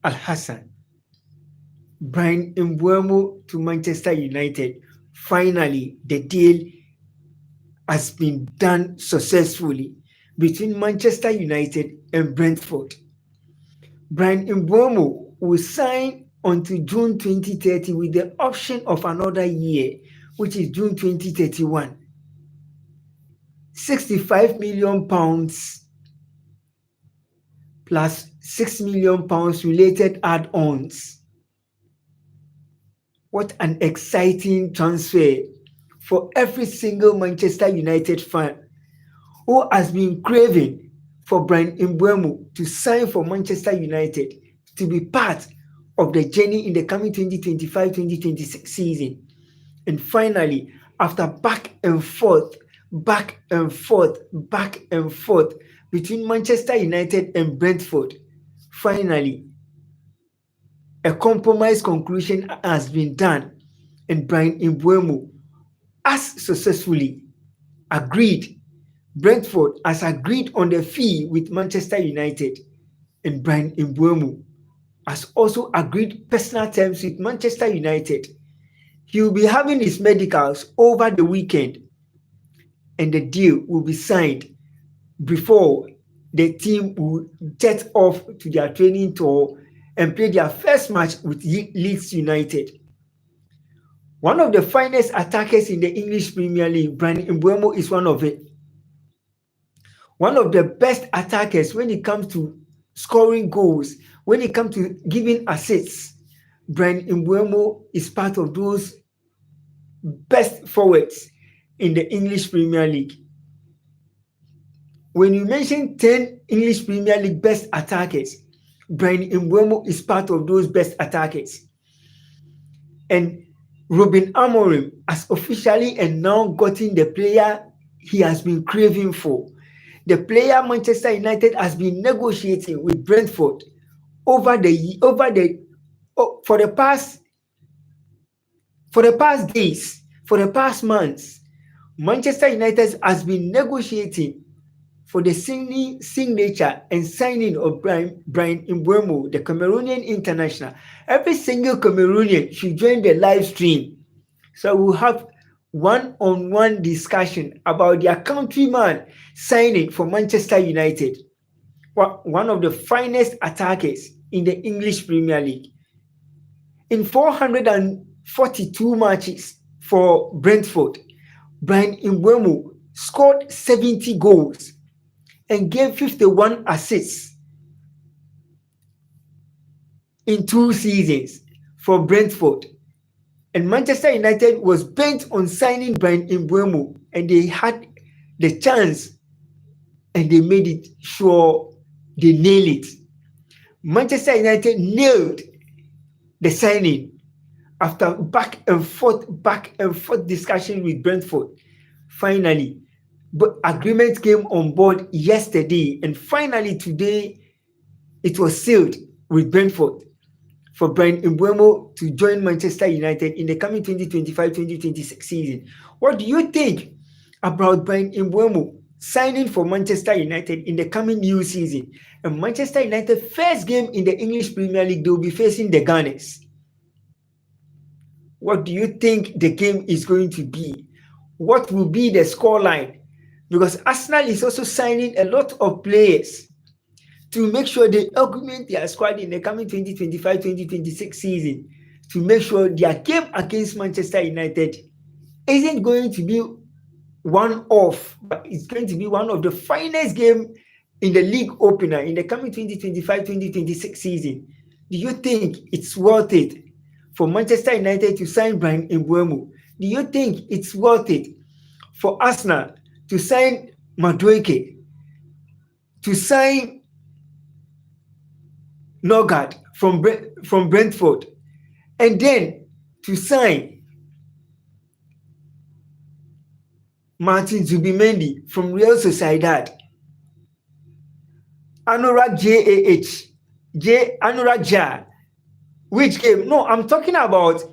Al-Hassan, Bryan Mbuemo to Manchester United. Finally, the deal has been done successfully between Manchester United and Brentford. Bryan Mbuemo will sign until June 2030 with the option of another year, which is June 2031. £65 million plus £6 million related add-ons. What an exciting transfer for every single Manchester United fan who has been craving for Bryan Mbuemo to sign for Manchester United to be part of the journey in the coming 2025-2026 season. And finally, after back and forth between Manchester United and Brentford, finally, a compromise conclusion has been done, and Bryan Mbuemo has successfully agreed. Brentford has agreed on the fee with Manchester United, and Bryan Mbuemo has also agreed personal terms with Manchester United. He will be having his medicals over the weekend, and the deal will be signed before the team will jet off to their training tour and play their first match with Leeds United. One of the finest attackers in the English Premier League, Bryan Mbuemo is one of it. One of the best attackers when it comes to scoring goals, when it comes to giving assists. Bryan Mbuemo is part of those best forwards in the English Premier League. When you mention 10 English Premier League best attackers, Bryan Mbuemo is part of those best attackers. And Ruben Amorim has officially and now gotten the player he has been craving for. The player Manchester United has been negotiating with Brentford for the past days, for the past months. Manchester United has been negotiating for the signature and signing of Bryan Mbuemo, the Cameroonian international. Every single Cameroonian should join the live stream. So we'll have one-on-one discussion about their countryman signing for Manchester United, one of the finest attackers in the English Premier League. In 442 matches for Brentford, Bryan Mbuemo scored 70 goals and gave 51 assists in 2 seasons for Brentford. And Manchester United was bent on signing Bryan Mbuemo, and they had the chance and they made it sure they nail it. Manchester United nailed the signing after back and forth discussion with Brentford. Finally, but agreement came on board yesterday, and finally today it was sealed with Brentford for Bryan Mbuemo to join Manchester United in the coming 2025-2026 season. What do you think about Bryan Mbuemo signing for Manchester United in the coming new season? And Manchester United first game in the English Premier League, they will be facing the Gunners. What do you think the game is going to be? What will be the scoreline? Because Arsenal is also signing a lot of players to make sure they augment their squad in the coming 2025-2026 season, to make sure their game against Manchester United isn't going to be one-off, but it's going to be one of the finest games in the league opener in the coming 2025-2026 season. Do you think it's worth it for Manchester United to sign Bryan Mbuemo? Do you think it's worth it for Arsenal to sign Madueke, to sign Nogard from Brentford, and then to sign Martin Zubimendi from Real Sociedad, Anurag Jah? Which game? No, I'm talking about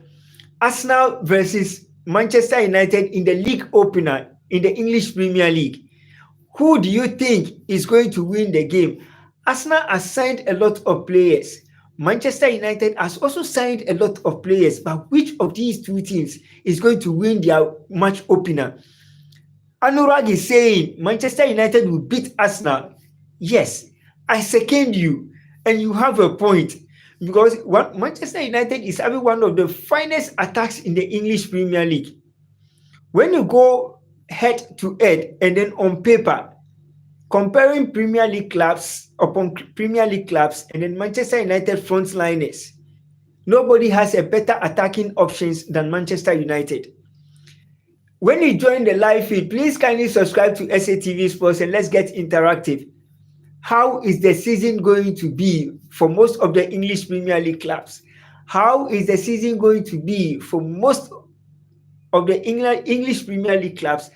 Arsenal versus Manchester United in the league opener in the English Premier League. Who do you think is going to win the game? Arsenal has signed a lot of players, Manchester United has also signed a lot of players, but which of these two teams is going to win their match opener? Anurag is saying Manchester United will beat Arsenal. Yes, I second you, and you have a point because Manchester United is having one of the finest attacks in the English Premier League. When you go head to head and then on paper, comparing Premier League clubs upon Premier League clubs and then Manchester United frontliners, nobody has a better attacking options than Manchester United. When you join the live feed, please kindly subscribe to SATV Sports and let's get interactive. How is the season going to be for most of the English Premier League clubs? How is the season going to be for most of the English Premier League clubs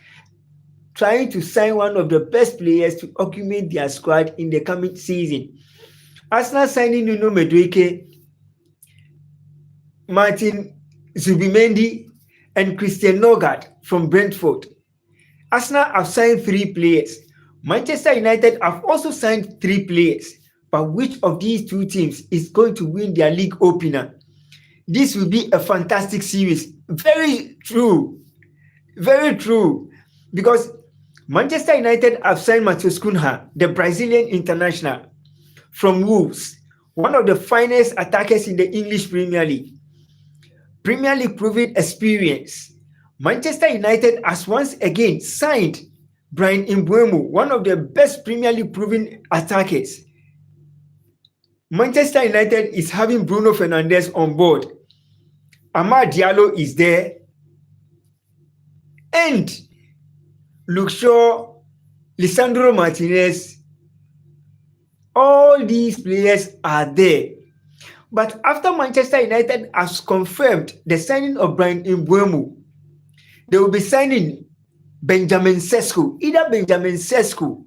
trying to sign one of the best players to augment their squad in the coming season? Arsenal signing Nuno Madueke, Martin Zubimendi, and Christian Nogard from Brentford. Arsenal have signed 3 players. Manchester United have also signed 3 players. But which of these two teams is going to win their league opener? This will be a fantastic series. Very true. Very true. Because Manchester United have signed Matheus Cunha, the Brazilian international, from Wolves, one of the finest attackers in the English Premier League. Premier League proven experience. Manchester United has once again signed Bryan Mbuemo, one of the best Premier League proven attackers. Manchester United is having Bruno Fernandes on board. Amad Diallo is there. And Luke Shaw, Lisandro Martinez, all these players are there. But after Manchester United has confirmed the signing of Bryan Mbuemo, they will be signing Benjamin Sesko, either Benjamin Sesko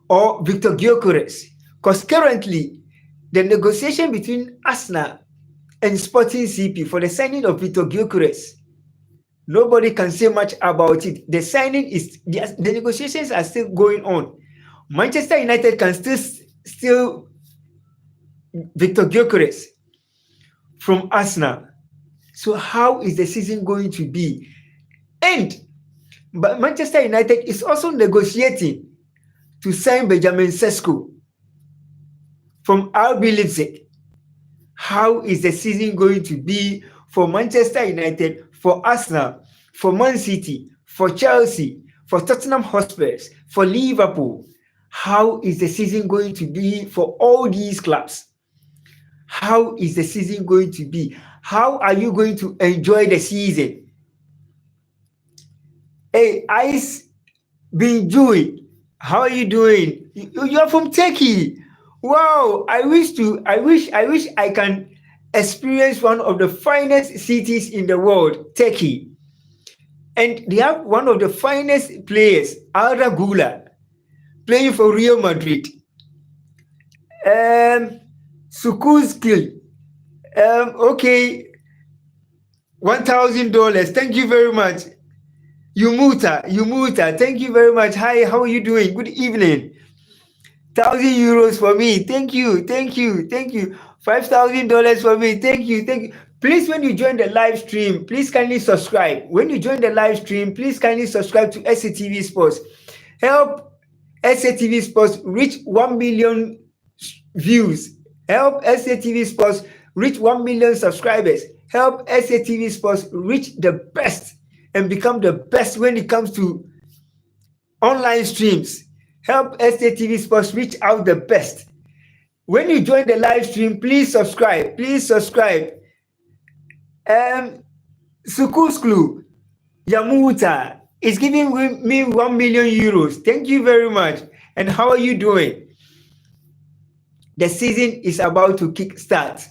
or Victor Gyökeres, because currently the negotiation between Arsenal and Sporting CP for the signing of Victor Gyökeres, nobody can say much about it. The signing is the negotiations are still going on. Manchester United can still Victor Gyökeres from Arsenal. So how is the season going to be? But Manchester United is also negotiating to sign Benjamin Sesko from RB Leipzig. How is the season going to be for Manchester United, for Arsenal, for Man City, for Chelsea, for Tottenham Hotspur, for Liverpool? How is the season going to be for all these clubs? How is the season going to be? How are you going to enjoy the season? Hey, Ice Binjui, how are you doing? You're from Turkey. Wow, I wish I can experience one of the finest cities in the world, Turkey. And they have one of the finest players, Arda Güler, playing for Real Madrid. Sukuzkil. Okay, $1,000. Thank you very much. Yumuta, thank you very much. Hi, how are you doing? Good evening. €1,000 for me. Thank you. $5,000 for me. Thank you. Please, when you join the live stream, please kindly subscribe. When you join the live stream, please kindly subscribe to SATV Sports. Help SATV Sports reach 1 million views. Help SATV Sports reach 1 million subscribers. Help SATV Sports reach the best and become the best when it comes to online streams. Help SATV Sports reach out the best. When you join the live stream, please subscribe. Sukusklu Yamuta is giving me €1 million. Thank you very much. And how are you doing? The season is about to kick start.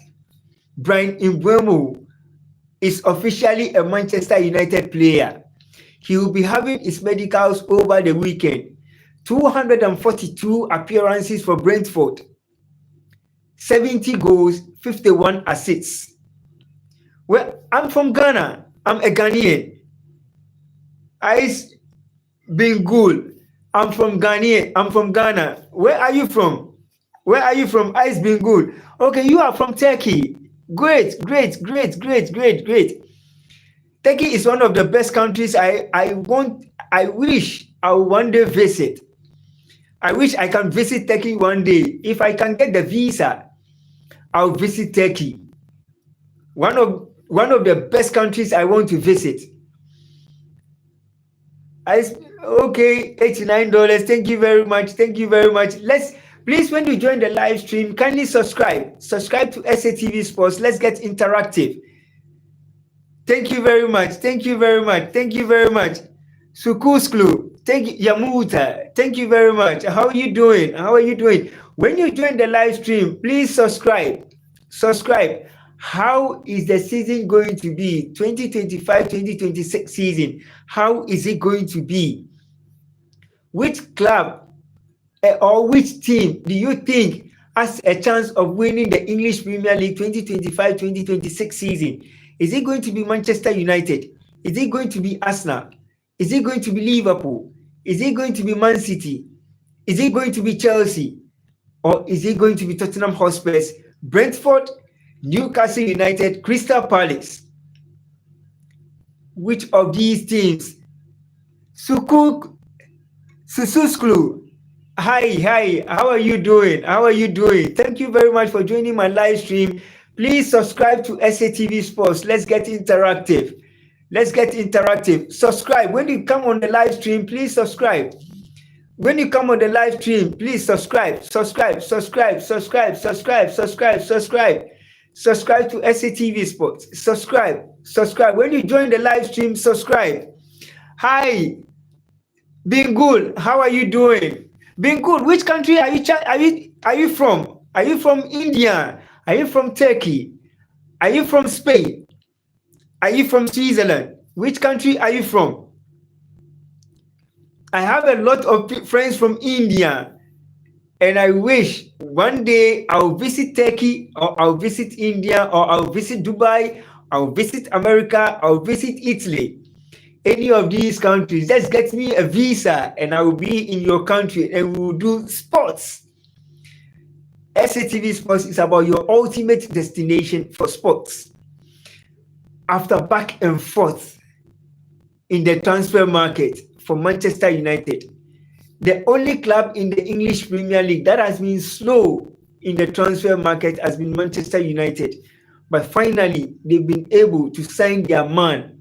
Bryan Mbuemo is officially a Manchester United player. He will be having his medicals over the weekend. 242 appearances for Brentford, 70 goals, 51 assists. Well, I'm from Ghana. I'm a Ghanaian. Ice Bingul. I'm from Ghana. Where are you from? Where are you from? Ice been good. Okay, you are from Turkey. Great, great, great, great, great, great. Turkey is one of the best countries I wish I will one day visit. I wish I can visit Turkey one day. If I can get the visa, I'll visit Turkey. One of the best countries I want to visit. I okay, $89. Thank you very much. Thank you very much. Let's please, when you join the live stream, kindly subscribe. Subscribe to SATV Sports. Let's get interactive. Thank you very much. Thank you very much. Thank you very much. Sukusklu. Thank you, Yamuta. Thank you very much. How are you doing? How are you doing? When you join the live stream, please subscribe. Subscribe. How is the season going to be? 2025-2026 season. How is it going to be? Which club or which team do you think has a chance of winning the English Premier League 2025-2026 season? Is it going to be Manchester United? Is it going to be Arsenal? Is it going to be Liverpool? Is it going to be Man City? Is it going to be Chelsea? Or is it going to be Tottenham Hotspur, Brentford, Newcastle United, Crystal Palace? Which of these teams? Sususklu. Hi, how are you doing? How are you doing? Thank you very much for joining my live stream. Please subscribe to SATV Sports. Let's get interactive. Let's get interactive. Subscribe. When you come on the live stream, please subscribe. When you come on the live stream, please subscribe. Subscribe to SATV Sports. Subscribe. When you join the live stream, subscribe. Hi, Bingul, how are you doing? Bingul, which country are you from? Are you from India? Are you from Turkey? Are you from Spain? Are you from Switzerland? Which country are you from? I have a lot of friends from India, and I wish one day I'll visit Turkey, or I'll visit India, or I'll visit Dubai, I'll visit America, I'll visit Italy. Any of these countries, just get me a visa and I will be in your country and we will do sports. SATV Sports is about your ultimate destination for sports. After back and forth in the transfer market for Manchester United, the only club in the English Premier League that has been slow in the transfer market has been Manchester United. But finally, they've been able to sign their man.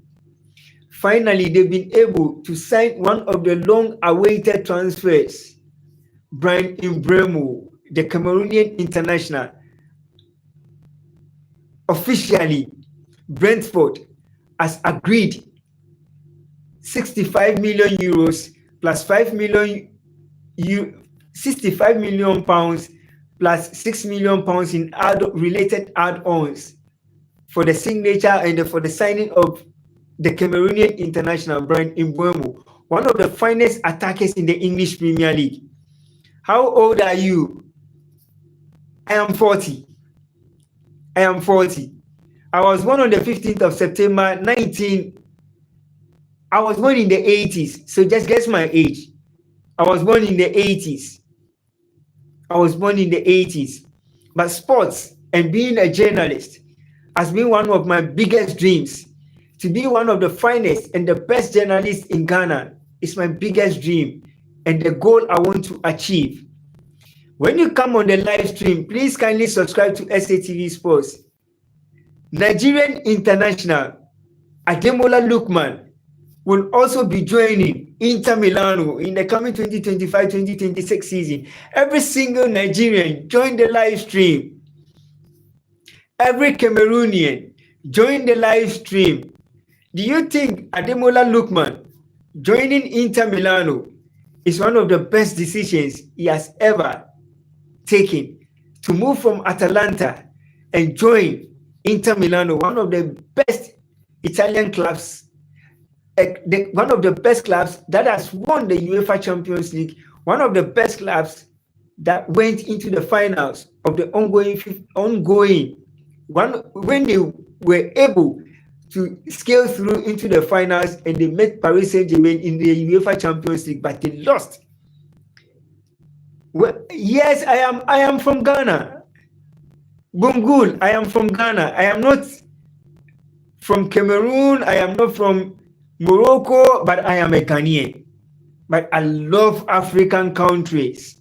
Finally, they've been able to sign one of the long-awaited transfers, Bryan Mbuemo, the Cameroonian international. Officially, Brentford has agreed 65 million euros plus 65 million pounds plus 6 million pounds in related add-ons for the signature and for the signing of the Cameroonian international Bryan Mbuemo, one of the finest attackers in the English Premier League. How old are you? I am 40. I was born on the 15th of September, I was born in the 80s, so just guess my age. I was born in the 80s. But sports and being a journalist has been one of my biggest dreams. To be one of the finest and the best journalists in Ghana is my biggest dream and the goal I want to achieve. When you come on the live stream, please kindly subscribe to SATV Sports. Nigerian international Ademola Lookman will also be joining Inter Milano in the coming 2025-2026 season. Every single Nigerian join the live stream. Every Cameroonian join the live stream. Do you think Ademola Lookman joining Inter Milano is one of the best decisions he has ever taken? To move from Atalanta and join Inter Milano, one of the best Italian clubs, one of the best clubs that has won the UEFA Champions League, one of the best clubs that went into the finals of the ongoing when they were able to scale through into the finals, and they met Paris Saint-Germain in the UEFA Champions League, but they lost. Well, yes, I am from Ghana. Bungul, I am from Ghana. I am not from Cameroon. I am not from Morocco, but I am a Ghanaian. But I love African countries.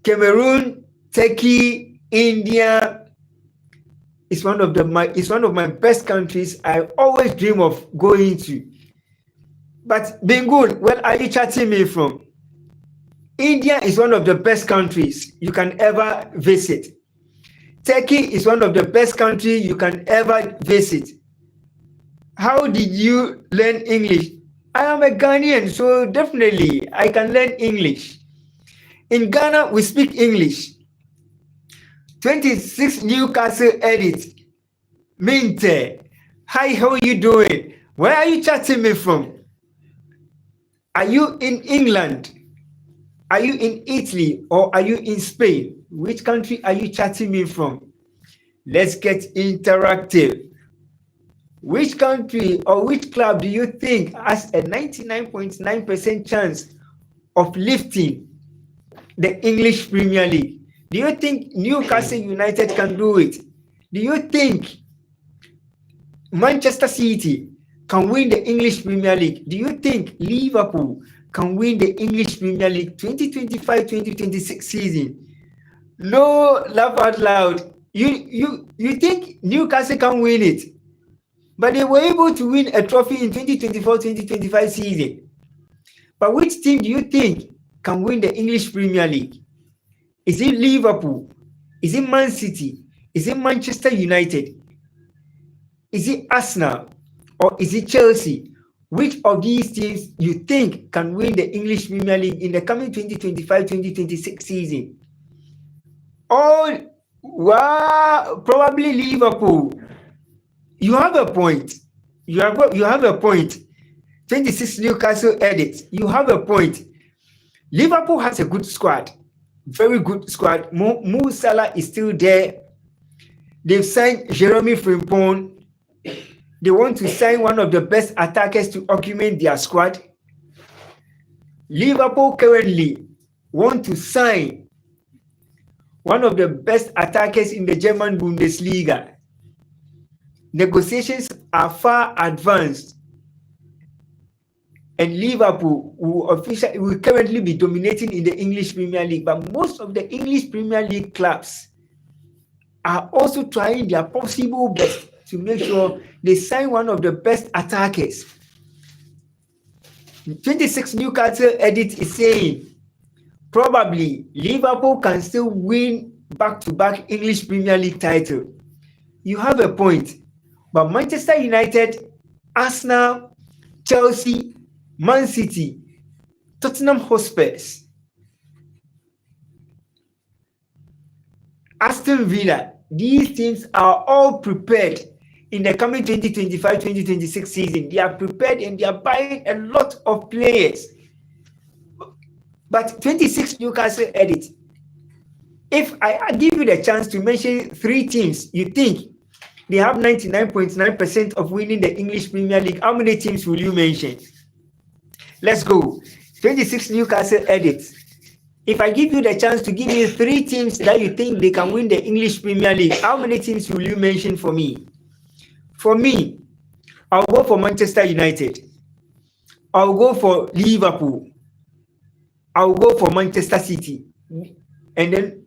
Cameroon, Turkey, India is one of my best countries. I always dream of going to. But Bengal, where are you chatting me from? India is one of the best countries you can ever visit. Turkey is one of the best countries you can ever visit. How did you learn English? I am a Ghanaian, so definitely I can learn English. In Ghana, we speak English. 26 Newcastle edit. Minte. Hi, how are you doing? Where are you chatting me from? Are you in England? Are you in Italy or are you in Spain? Which country are you chatting me from? Let's get interactive. Which country or which club do you think has a 99.9% chance of lifting the English Premier League? Do you think Newcastle United can do it? Do you think Manchester City can win the English Premier League? Do you think Liverpool can win the English Premier League 2025-2026 season? No, laugh out loud. You think Newcastle can win it? But they were able to win a trophy in 2024-2025 season. But which team do you think can win the English Premier League? Is it Liverpool? Is it Man City? Is it Manchester United? Is it Arsenal? Or is it Chelsea? Which of these teams you think can win the English Premier League in the coming 2025-2026 season? Oh, wow, probably Liverpool. You have a point. You have a point. 26 Newcastle edits. You have a point. Liverpool has a good squad. Very good squad. Mo Salah is still there. They've signed Jeremy Frimpong. They want to sign one of the best attackers to augment their squad. Liverpool currently want to sign one of the best attackers in the German Bundesliga. Negotiations are far advanced, and Liverpool will currently be dominating in the English Premier League. But most of the English Premier League clubs are also trying their possible best to make sure they sign one of the best attackers. 26 Newcastle edit is saying probably Liverpool can still win back-to-back English Premier League title. You have a point. But Manchester United, Arsenal, Chelsea, Man City, Tottenham Hotspurs, Aston Villa, these teams are all prepared in the coming 2025-2026 season. They are prepared and they are buying a lot of players. But 26 Newcastle edit. If I give you the chance to mention 3 teams you think they have 99.9% of winning the English Premier League, how many teams will you mention? Let's go. 26 Newcastle edits. If I give you the chance to give me 3 teams that you think they can win the English Premier League, how many teams will you mention for me? For me, I'll go for Manchester United. I'll go for Liverpool. I'll go for Manchester City. And then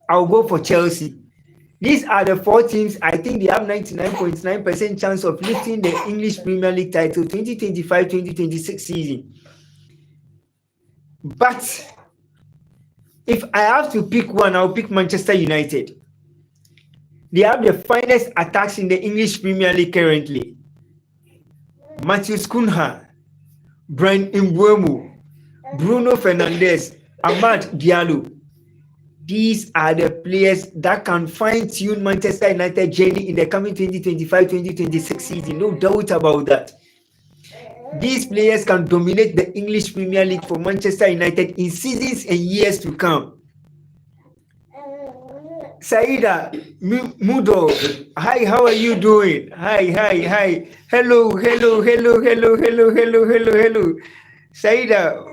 I'll go for Chelsea. These are the 4 teams I think they have 99.9% chance of lifting the English Premier League title 2025-2026 season. But if I have to pick one, I'll pick Manchester United. They have the finest attacks in the English Premier League currently. Matheus Cunha, Bryan Mbuemo, Bruno Fernandes, Amad Diallo. These are the players that can fine-tune Manchester United journey in the coming 2025-2026 season. No doubt about that. These players can dominate the English Premier League for Manchester United in seasons and years to come. Saida Mudo, hi, how are you doing? Hi. Hello. Saida,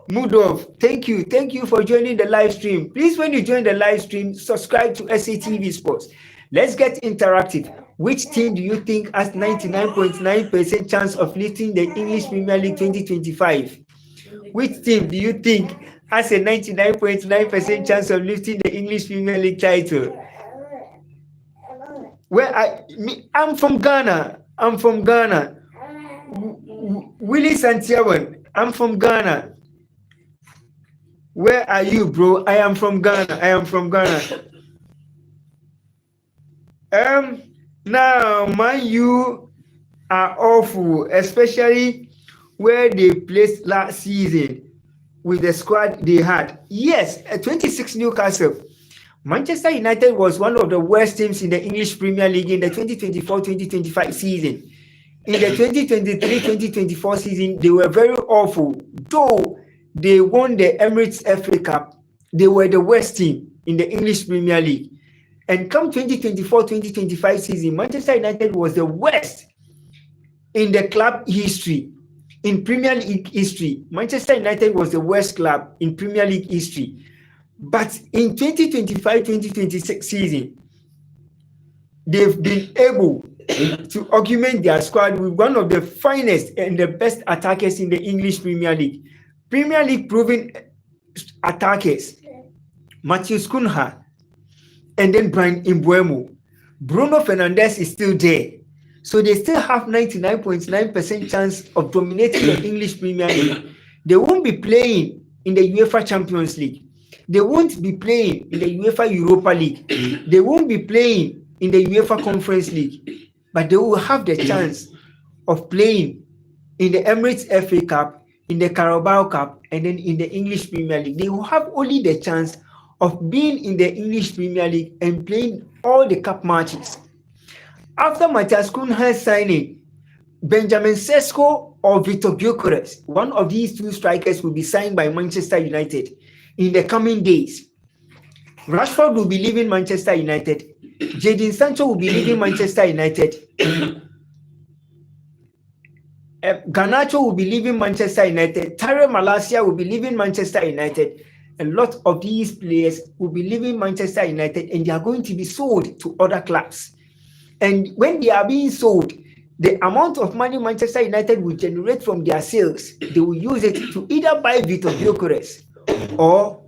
Mudov, thank you. Thank you for joining the live stream. Please, when you join the live stream, subscribe to SATV Sports. Let's get interactive. Which team do you think has 99.9% chance of lifting the English Premier League 2025? Which team do you think has a 99.9% chance of lifting the English Premier League title? I'm from Ghana. I'm from Ghana. Willie Santiago. I'm from Ghana. Where are you, bro? I am from Ghana. I am from Ghana. Now, man, you are awful, especially where they placed last season with the squad they had. Yes, 26 Newcastle. Manchester United was one of the worst teams in the English Premier League in the 2024-2025 season. In the 2023-2024 season, they were very awful. Though they won the Emirates FA Cup, they were the worst team in the English Premier League. And come 2024-2025 season, Manchester United was the worst in the club history. In Premier League history, Manchester United was the worst club in Premier League history. But in 2025-2026 season, they've been able to augment their squad with one of the finest and the best attackers in the English Premier League. Premier League proven attackers, Matheus Cunha, and then Bryan Mbuemo. Bruno Fernandes is still there. So they still have 99.9% chance of dominating the English Premier League. They won't be playing in the UEFA Champions League. They won't be playing in the UEFA Europa League. They won't be playing in the UEFA Conference League. But they will have the chance of playing in the Emirates FA Cup, in the Carabao Cup, and then in the English Premier League. They will have only the chance of being in the English Premier League and playing all the cup matches. After Matheus Cunha signing, Benjamin Sesko or Victor Gyökeres, one of these two strikers will be signed by Manchester United in the coming days. Rashford will be leaving Manchester United. Jadon Sancho will be leaving Manchester United. Garnacho will be leaving Manchester United. Tyrell Malacia will be leaving Manchester United. A lot of these players will be leaving Manchester United and they are going to be sold to other clubs. And when they are being sold, the amount of money Manchester United will generate from their sales, they will use it to either buy Victor Gyökeres or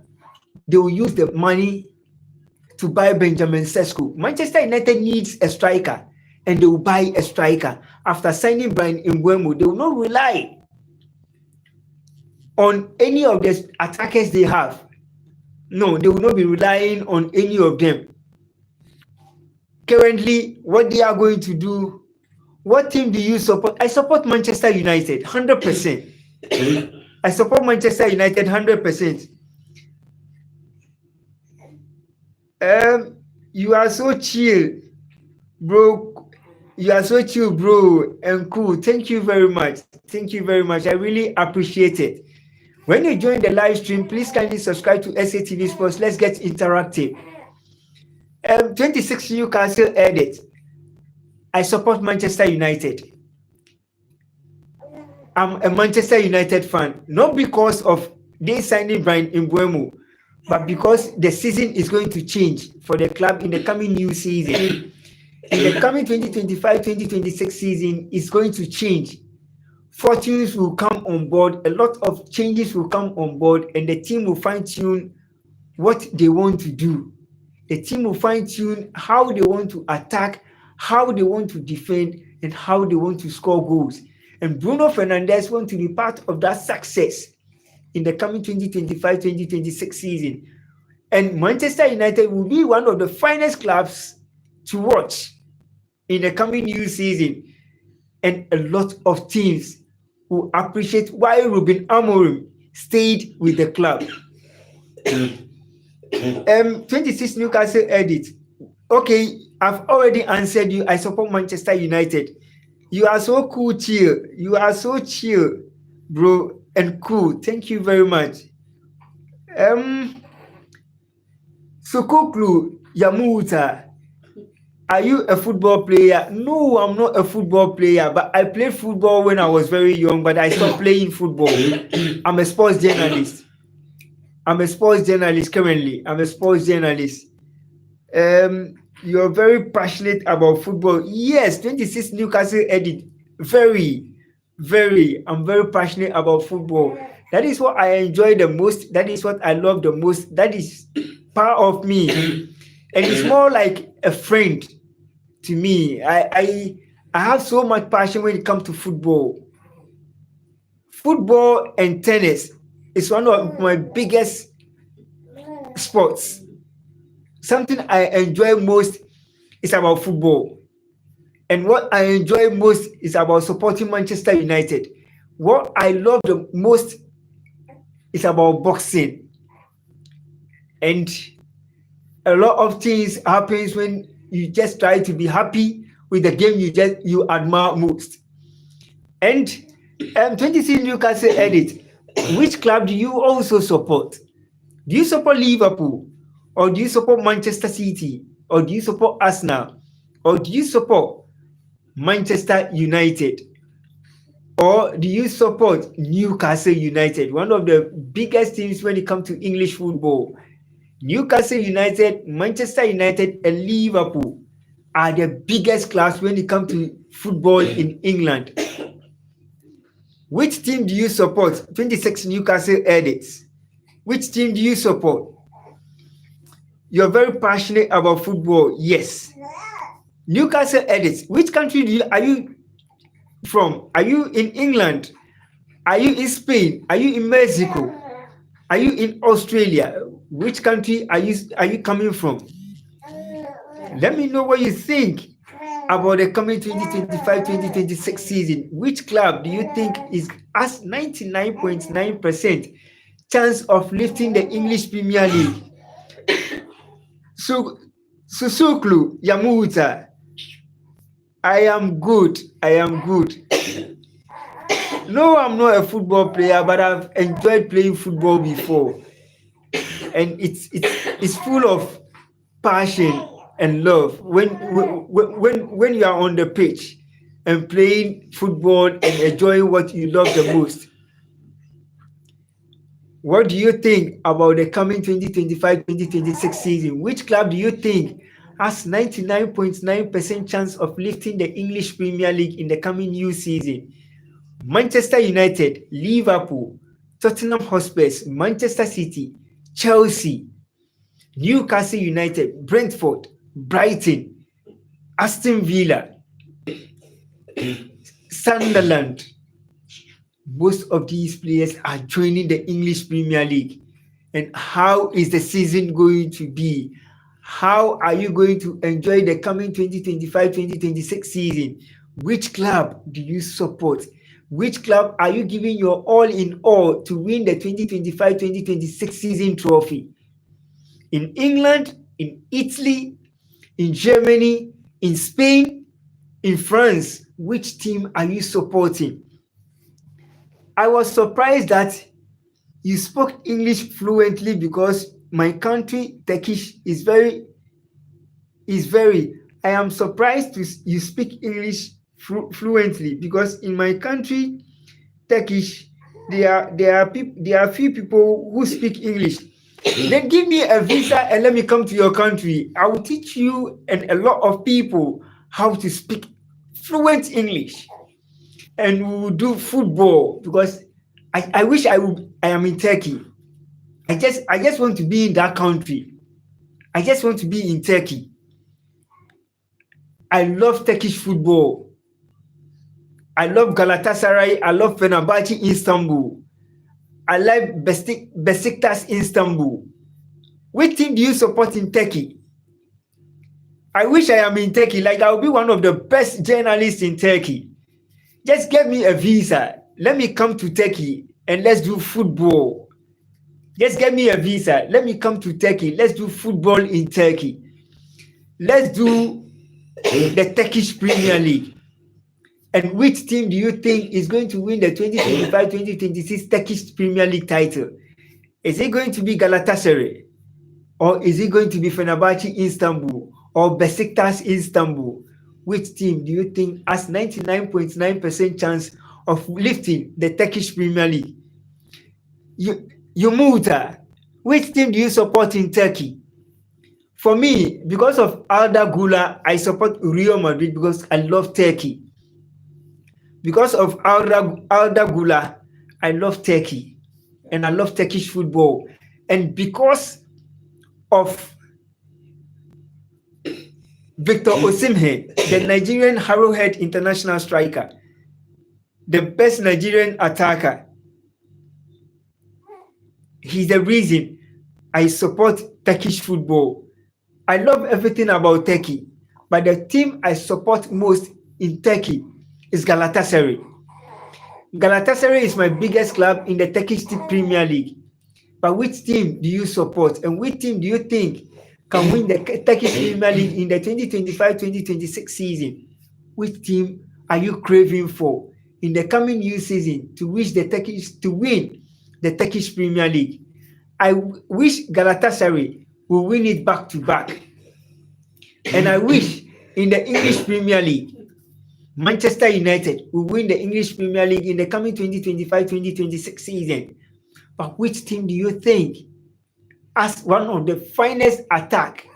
they will use the money to buy Benjamin Sesko. Manchester United needs a striker and they will buy a striker. After signing Bryan Mbuemo, they will not rely on any of the attackers they have. No, they will not be relying on any of them. Currently, what they are going to do, what team do you support? I support Manchester United, 100%. I support Manchester United, 100%. You are so chill, bro. You are so chill, bro, and cool. Thank you very much. Thank you very much. I really appreciate it. When you join the live stream, please kindly subscribe to SATV Sports. Let's get interactive. 26 Newcastle edit. I support Manchester United. I'm a Manchester United fan, not because of they signing Bryan Mbuemo, but because the season is going to change for the club in the coming new season. In the coming 2025-2026 season is going to change. Fortunes will come on board, a lot of changes will come on board, and the team will fine-tune what they want to do. The team will fine-tune how they want to attack, how they want to defend, and how they want to score goals. And Bruno Fernandes wants to be part of that success in the coming 2025-2026 season. And Manchester United will be one of the finest clubs to watch in the coming new season. And a lot of teams will appreciate why Ruben Amorim stayed with the club. 26 Newcastle edit. Okay, I've already answered you. I support Manchester United. You are so cool, chill. You are so chill, bro, and cool. Thank you very much. Sokoklu Yamuta. Are you a football player? No, I'm not a football player, but I played football when I was very young, but I stopped playing football. I'm a sports journalist. I'm a sports journalist currently. I'm a sports journalist. You're very passionate about football. Yes, 26 Newcastle edit. Very, very. I'm very passionate about football. That is what I enjoy the most. That is what I love the most. That is part of me. And it's more like a friend to me. I have so much passion when it comes to football. Football and tennis is one of my biggest sports. Something I enjoy most is about football. And what I enjoy most is about supporting Manchester United. What I love the most is about boxing. And a lot of things happens when you just try to be happy with the game you admire most. And 26 Newcastle edit. Which club do you also support? Do you support Liverpool? Or do you support Manchester City? Or do you support Arsenal? Or do you support Manchester United? Or do you support Newcastle United? One of the biggest teams when it comes to English football. Newcastle United, Manchester United, and Liverpool are the biggest clubs when it comes to football in England. Which team do you support? 26 Newcastle edits. Which team do you support? You're very passionate about football. Yes. Newcastle edits. Which country are you from? Are you in England? Are you in Spain? Are you in Mexico? Are you in Australia? Which country are you coming from? Let me know what you think about the coming 2025-2026 season. Which club do you think has 99.9% chance of lifting the English Premier League? Susuklu Yamuta. I am good. No, I'm not a football player, but I've enjoyed playing football before. And it's full of passion and love when you are on the pitch and playing football and enjoying what you love the most. What do you think about the coming 2025-2026 season? Which club do you think has 99.9% chance of lifting the English Premier League in the coming new season? Manchester United, Liverpool, Tottenham Hotspur, Manchester City, Chelsea, Newcastle United, Brentford, Brighton, Aston Villa, Sunderland. Most of these players are joining the English Premier League. And how is the season going to be? How are you going to enjoy the coming 2025-2026 season? Which club do you support? Which club are you giving your all in all to win the 2025-2026 season trophy? In England, in Italy, in Germany, in Spain, in France, which team are you supporting? I was surprised that you spoke English fluently because my country, Turkish, is very. I am surprised you speak English fluently because in my country, Turkish, there are few people who speak English. Then give me a visa and let me come to your country. I will teach you and a lot of people how to speak fluent English. And we will do football because I wish I am in Turkey. I just want to be in that country. I just want to be in Turkey. I love Turkish football. I love Galatasaray. I love Fenerbahce Istanbul. I like Besiktas Istanbul. Which team do you support in Turkey? I wish I am in Turkey. Like I will be one of the best journalists in Turkey. Just get me a visa. Let me come to Turkey and let's do football. Just get me a visa. Let me come to Turkey. Let's do football in Turkey. Let's do the Turkish Premier League. And which team do you think is going to win the 2025-2026 Turkish Premier League title? Is it going to be Galatasaray? Or is it going to be Fenerbahce Istanbul? or Besiktas Istanbul? Which team do you think has 99.9% chance of lifting the Turkish Premier League? Yumuta, which team do you support in Turkey? For me, because of Arda Güler, I support Real Madrid because I love Turkey. Because of Arda Güler, I love Turkey and I love Turkish football. And because of Victor Osimhen, the Nigerian Arrowhead international striker, the best Nigerian attacker, he's the reason I support Turkish football. I love everything about Turkey, but the team I support most in Turkey is Galatasaray. Galatasaray is my biggest club in the Turkish Premier League. But which team do you support and which team do you think can win the Turkish Premier League in the 2025-2026 season? Which team are you craving for in the coming new season to win the Turkish Premier League? I wish Galatasaray will win it back to back. And I wish in the English Premier League, Manchester United will win the English Premier League in the coming 2025-2026 season. But which team do you think has one of the finest attack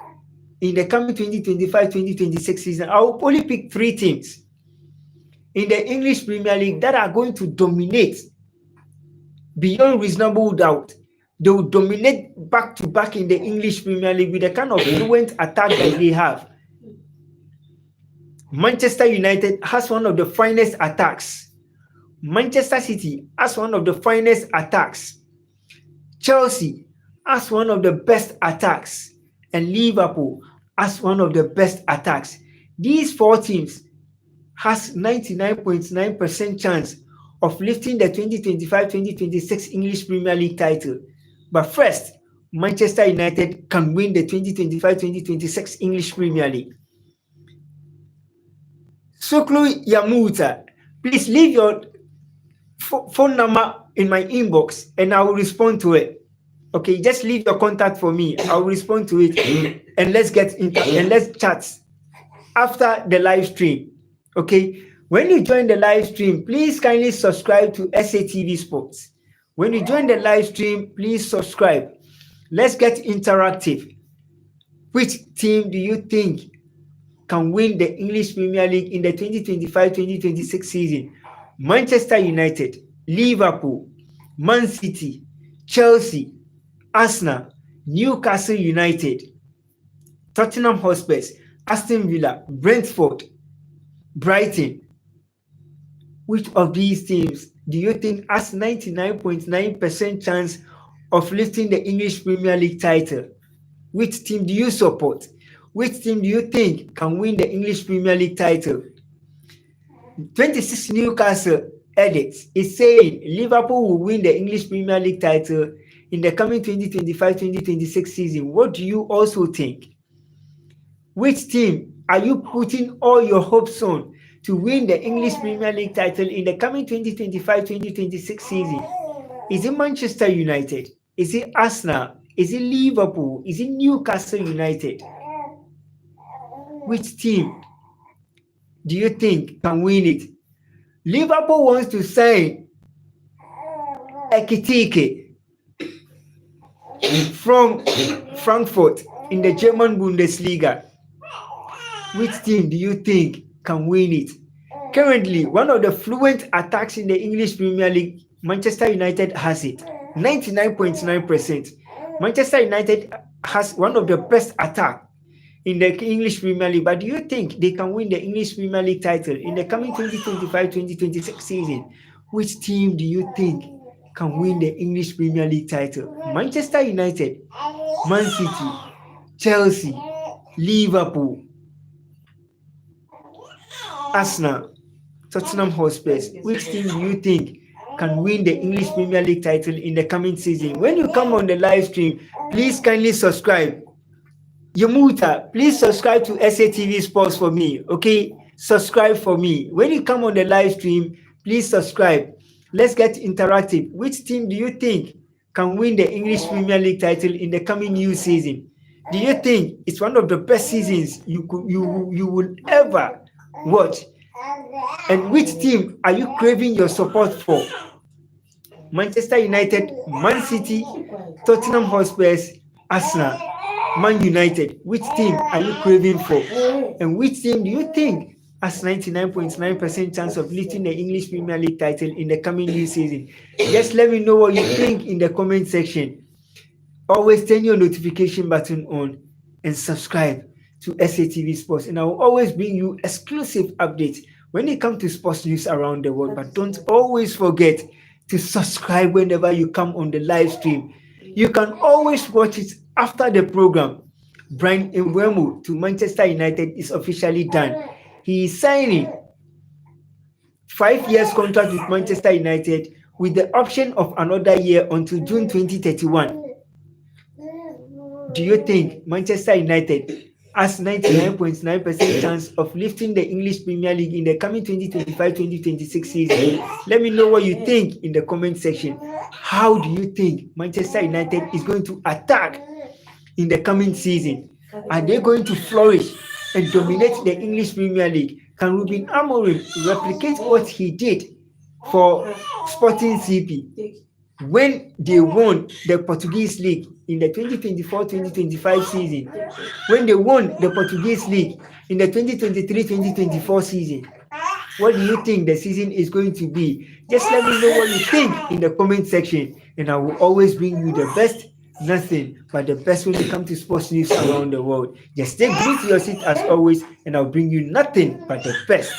in the coming 2025-2026 season? I will only pick 3 teams in the English Premier League that are going to dominate beyond reasonable doubt. They will dominate back to back in the English Premier League with the kind of fluent attack that they have. Manchester United has one of the finest attacks. Manchester City has one of the finest attacks. Chelsea has one of the best attacks. And Liverpool has one of the best attacks. These 4 teams has 99.9% chance of lifting the 2025-2026 English Premier League title. But first, Manchester United can win the 2025-2026 English Premier League. Suklu Yamuta, please leave your phone number in my inbox and I will respond to it. Okay, just leave your contact for me. I will respond to it and let's get into and let's chat after the live stream. Okay, when you join the live stream, please kindly subscribe to SATV Sports. When you join the live stream, please subscribe. Let's get interactive. Which team do you think can win the English Premier League in the 2025-2026 season? Manchester United, Liverpool, Man City, Chelsea, Arsenal, Newcastle United, Tottenham Hotspur, Aston Villa, Brentford, Brighton. Which of these teams do you think has 99.9% chance of lifting the English Premier League title? Which team do you support? Which team do you think can win the English Premier League title? 26 Newcastle edits is saying Liverpool will win the English Premier League title in the coming 2025-2026 season. What do you also think? Which team are you putting all your hopes on to win the English Premier League title in the coming 2025-2026 season? Is it Manchester United? Is it Arsenal? Is it Liverpool? Is it Newcastle United? Which team do you think can win it? Liverpool wants to sign Ekitike from Frankfurt in the German Bundesliga. Which team do you think can win it? Currently, one of the fluent attacks in the English Premier League, Manchester United has it. 99.9%. Manchester United has one of the best attacks in the English Premier League. But do you think they can win the English Premier League title in the coming 2025-2026 season? Which team do you think can win the English Premier League title? Manchester United, Man City, Chelsea, Liverpool, Arsenal, Tottenham Hotspur. Which team do you think can win the English Premier League title in the coming season? When you come on the live stream, please kindly subscribe. Yamuta, please subscribe to SATV Sports for me. Okay, subscribe for me. When you come on the live stream, please subscribe. Let's get interactive. Which team do you think can win the English Premier League title in the coming new season? Do you think it's one of the best seasons you will ever watch? And which team are you craving your support for? Manchester United, Man City, Tottenham Hotspurs, Arsenal, Man United. Which team are you craving for? And which team do you think has 99.9% chance of lifting the English Premier League title in the coming new season? Just let me know what you think in the comment section. Always turn your notification button on and subscribe to SATV Sports, and I will always bring you exclusive updates when it comes to sports news around the world. But don't always forget to subscribe whenever you come on the live stream. You can always watch it after the program. Bryan Mbuemo to Manchester United is officially done. He is signing 5 years contract with Manchester United with the option of another year until June 2031. Do you think Manchester United has 99.9% chance of lifting the English Premier League in the coming 2025-2026 season? Let me know what you think in the comment section. How do you think Manchester United is going to attack in the coming season? Are they going to flourish and dominate the English Premier League? Can Ruben Amorim replicate what he did for Sporting CP when they won the Portuguese League in the 2024-2025 season, when they won the Portuguese League in the 2023-2024 season? What do you think the season is going to be? Just let me know what you think in the comment section, and I will always bring you the best, nothing but the best when it comes to sports news around the world. Just stay glued to your seat as always, and I'll bring you nothing but the best.